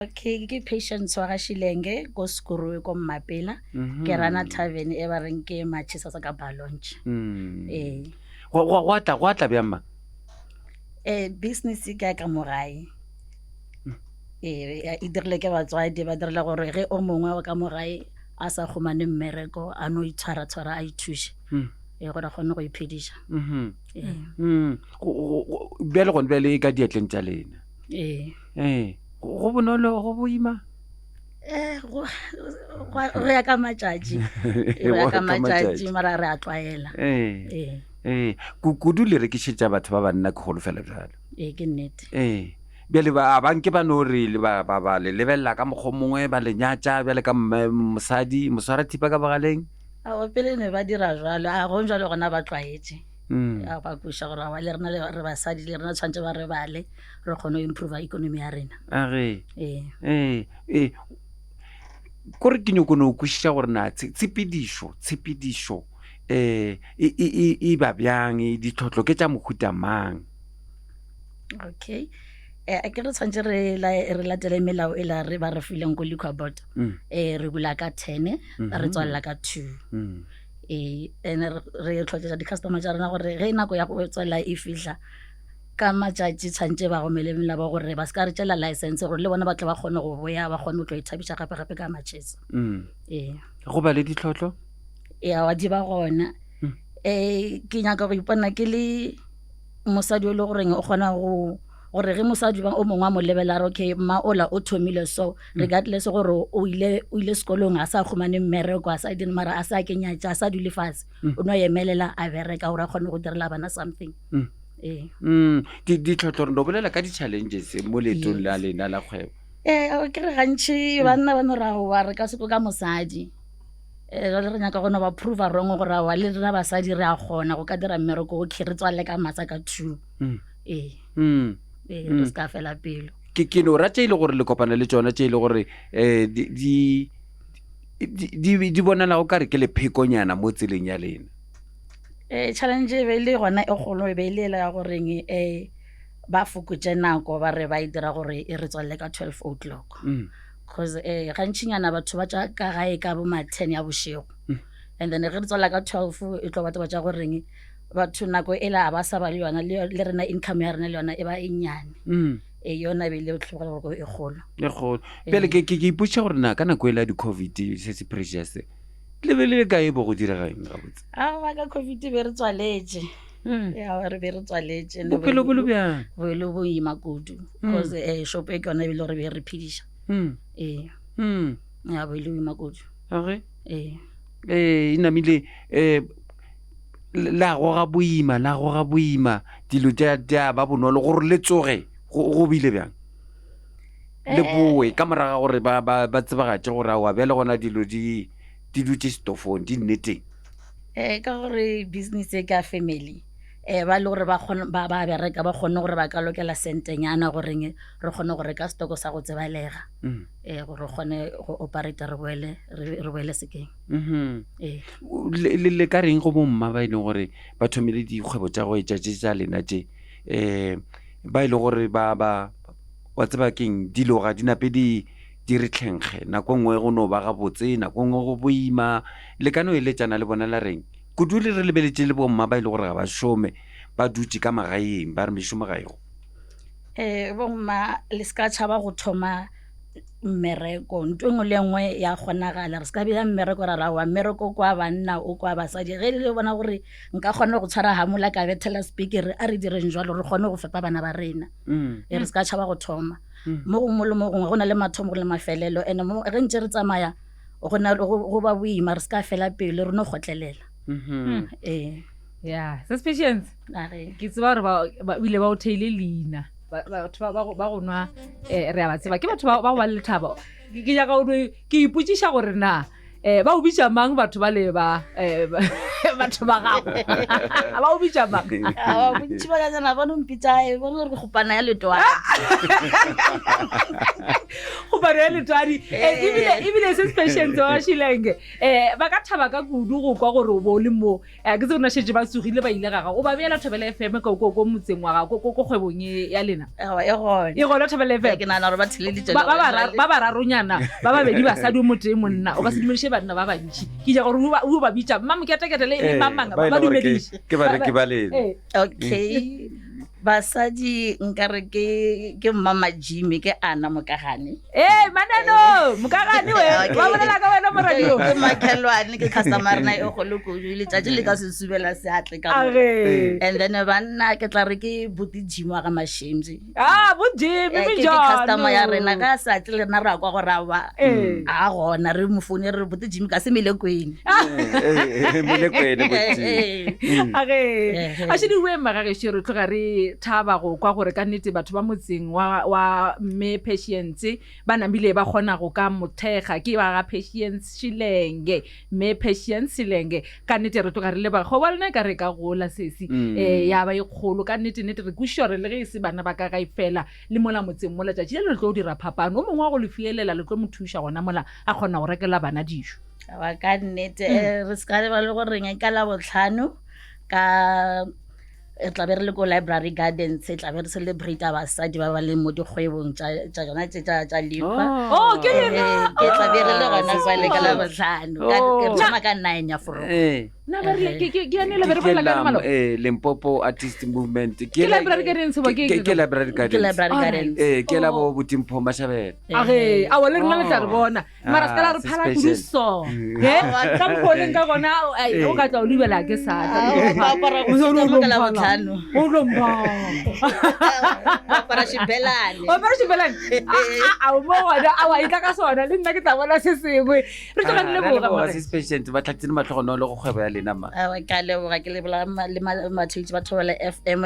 Okay, ke Patience wa ga Shilenge ko Skuruwe ko Mmapela ke rana tavern e ba reng ke matšhisa sa ka balonche. Go tla bjang ma? Business ka mogae e dirile ke batswadi ba direla gore ge o mongwe wa ka mogae a sa khumane mmereko a no itshwara a ithushe gore a kgone go iphediša. Bjale gone bjale ka dietleng tša lena go bonolo go boima? Go ya ka matšatši mara re a tlwaela. Kudu le rekišetša batho ba banna ke golofela bjalo? Ke nnete. Bjale banke ba no re ba le lebelela ka mokgwa mongwe ba le nyatša bjale ka mosadi moswara thipa ka bogaleng? Pele ne ba dira jalo a go jalo gona ba tlwaetse ba kweša gore le rena re basadi le rena tshwantse ba re bale re kgone go improve economy ya rena. Kore ke nyoko no kwešiša gore na tshepedišo e ba bjang ditlhotlho ke tša mohuta mang? Okay, ke re tshwantse re latele melao e la re ba re fileng ko liquor board. Re bula ka 10 re tswalela ka 2 ene re tlhotsetsa di-customer tša rena gore ge nako ya go tswalela e fihla ka matšatši tshwantse ba gomele melao ba gore ba se ka re tšela license gore le bona ba tle ba kgone go boya ba kgone go tlo ithabiša gape ka matšhesa. Go ba le ditlhotlho? Wa di ba gona. Ke nyaka go ipona ke le mosadi o le goreng o kgona gore ge mosadi o mongwe a mo lebelela re okay mma ola o thomile so regardless gore o ile sekolong a sa khumane mmereko a sa dine mara a sa kenyatša a sa dule fase o no emelela a bereka gore a kgone go direla bana something. Ditlhotlho re no bolela ka di-challenges mo leetong la lena la kgwebo? Ke re gantši banna ba no rago wa re ka seko ka mosadi jale re nyaka gona ba prove wrong gore wa le rena basadi re a kgona go ka dira mmereko okay re tswalele ka matsa ka 2 re se ka fela pelo. Ke no rata ile gore le kopana le tsona tše ile gore di bonala go kare ke le phekonyana mo tseleng ya lena? Challenge e be le gona e kgolo e be ile ya goreng ba fokotše nako ba re ba e dira gore e re tswalele ka 12 o'clock because gantšinyana batho ba tša ka gae ka bo ma 10 ya bošego and then ge re tswalela ka 12 e tlo batho ba tša goreng batho nako e la ba sa ba le yona le rena income ya rena le yona e ba e nnyane yona e be ile botlhoko gore e kgolo. Pele ke ipotša gore na ka nako e la di-COVID se se precious le be le ka e bo go diragaeng gabotse? Ba ka COVID be re tswaletše re be re tswaletše bophelo bolo bjang? boelo boima kudu because shop e ke yona e bile gore be re phediša boelo boima kudu. E namile la goga boima dilo tša ba bonolo gore le tsoge go bile bjang le boe ka moraga gore ba tsebagatše gore wa bjale gona dilo di dutše stofong di nneteng? Ka gore business e ka family ba le gore ba bereka ba kgone gore ba ka lokela sentenyana goreng re kgone go reka stoko sa go tsebalega gore re kgone go operate re boele sekeng. Le ka reng go bomma ba e leng gore ba thomile dikgwebo tša go etšatše tša lena tše ba e leng gore wa tseba keng dilo ga di nape di re tlhenkge nako nngwe go no ba gabotse nako nngwe go boima le ka no eletšana le bona la reng kudu le re lebeletše le bomma ba e le gore ga ba šome ba dutše ka magaeng ba re mešomo ga ego? Bomma le se ka tšhaba go thoma mmereko nto engwe le engwe ya kgonagala re se ka bea mmereko ra rawa mmereko kwa banna o kwa basadi ge le bona gore nka kgona go tshwara hamola ka bethela speaker a re direng jalo re kgone go fepa bana ba rena re se ka tšhaba go thoma mo gongwe le mo gongwe go na le mathomo le mafelelo ande ge ntse re tsamaya go ba boima re se ka fela pelo re no kgotlelela. Suspicions ke tseba gore ba bile ba o theile leina batho ba go nwa re a ba tseba ke batho ba go ba le lethabo ke nyaka ke ipotšiša gore na ba o bitša mang batho ba le batho ba gago ba o bitša mang? Bontši ba ka tsena ba no mpitša bone gore kopana ya letoana gopa kopano ya letwadi ebile se special tsa wa Shilenge ba ka thaba ka kudu go kwa gore o bo le mo ke se bona shetse ba tsogile ba ile gaga o ba beela Thobela FM ka go motseng wa ga go kgwebong ya lena e gona Thobela FM ke nana re ba tshileletse ba ba raronyana ba babedi ba sa di motse monna o ka se dumedishe banna ba bantši ke ja gore o ba bitsa mama ke ataketele le mamanga ba dumedishe ke ba re ke ba le okay basadi nkare ke mama Jimmy ke Ana Mokagane manano Mokagane we wa bolela ka wena mo radio ke makhelwane ke customer na e go le go le tjatji le ka se subela se atle ka mo and then banna ke tla re ke buti Jimmy ga mashemzi bo Jimmy ke customer ya rena ka sa tle rena ra kwa go rawa a gona re mo phone re buti Jimmy ka se mele kweng mele kweng a se di we magage shiro tloga re thaba go kwa gore ka nnete batho ba motseng wa mme Patience ba namile ba kgona go ka mothega ke ba ga Patience Shilenge mme Patience Shilenge ka nnete re tloga re le ba go ba lena ka re ka gola sesi ya ba ikgolo ka nnete re kushore le ge se bana ba ka ifela le mola motseng mola tja le tlo dira phapano o mongwe wa go le fielela le tlo mothusha gona mola a kgona go rekela bana dijo wa ka nnete re ska le ba le go reng ka la botlhano ka tla be re le ko Library Gardens tla be re celebrate basadi ba ba le mo dikgwebong tsa jona tsa lifa ke lena ke tla be re le gona fa le ka la botlhano ka tsama ka 9 ya foro na ba re ke ane le be re la malo Limpopo Artist Movement ke Library Gardens ba ke Library Gardens ke la bo Butimpho Mashabela a wale rena le tla re bona mara ska la re phala kudiso ka mkoleng ka gona o ka tla o libela ke sa ba para go tsama ka la botlhano o lomba para shibelane a mo wada a wa ita ka sona le nna ke tla bona se sengwe re tla le bo ga ba special ba tlatsene matlhogono le go kgwebo ya lena ma ka le ke le bla le mathuti ba Thobela FM